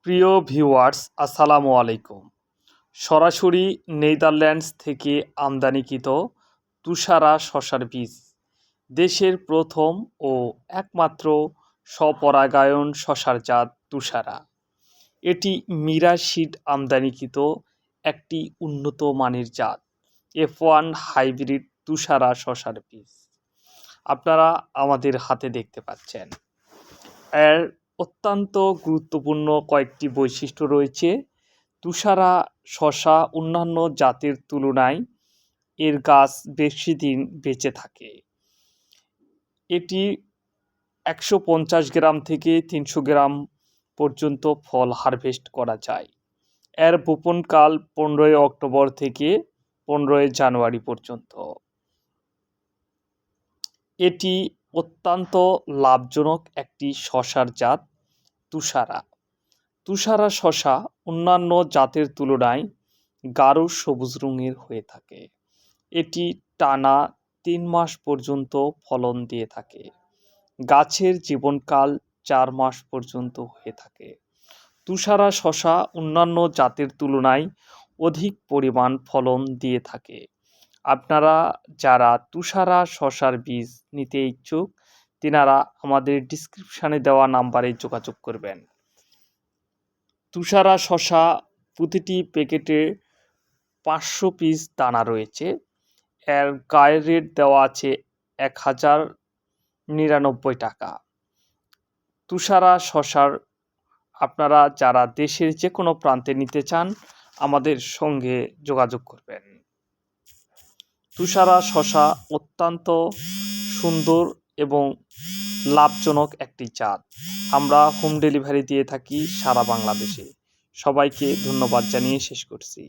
প্রিয় ভিউয়ার্স, আসসালামু আলাইকুম। সরাসরি নেদারল্যান্ডস থেকে আমদানিকৃত তুষারা শসার বীজ দেশের প্রথম ও একমাত্র স্বপরাগায়ন শসার জাত তুষারা। এটি মীরা সিড আমদানিকৃত একটি উন্নত মানের জাত F1 হাইব্রিড তুষারা শসার বীজ আপনারা আমাদের হাতে দেখতে পাচ্ছেন। এর অত্যন্ত গুরুত্বপূর্ণ কয়েকটি বৈশিষ্ট্য রয়েছে। তুষারা শসা অন্যান্য জাতের তুলনায় এর গাছ বেশি দিন বেঁচে থাকে। এটি 150 গ্রাম থেকে 300 গ্রাম পর্যন্ত ফল হারভেস্ট করা যায়। এর বপনকাল 15 অক্টোবর থেকে 15 জানুয়ারি পর্যন্ত। এটি অত্যন্ত লাভজনক একটি শসার জাত তুষারা। তুষারা শসা অন্যান্য জাতের তুলনায় গাঢ় সবুজ রঙের হয়ে থাকে। এটি টানা 3 মাস পর্যন্ত ফলন দিয়ে থাকে। গাছের জীবনকাল 4 মাস পর্যন্ত হয়ে থাকে। তুষারা শসা অন্যান্য জাতের তুলনায় অধিক পরিমাণ ফলন দিয়ে থাকে। আপনারা যারা তুষারা শসার বীজ নিতে ইচ্ছুক তেনারা আমাদের ডিসক্রিপশানে দেওয়া নাম্বারে যোগাযোগ করবেন। তুষারা শসা প্রতিটি প্যাকেটে 500 পিস দানা রয়েছে। এর গায়ের রেট দেওয়া আছে 1099 টাকা। তুষারা শসার আপনারা যারা দেশের যে কোনো প্রান্তে নিতে চান আমাদের সঙ্গে যোগাযোগ করবেন। তুষারা শসা অত্যন্ত সুন্দর এবং লাভজনক একটি জাত। আমরা হোম ডেলিভারি দিয়ে থাকি সারা বাংলাদেশে। সবাইকে ধন্যবাদ জানিয়ে শেষ করছি।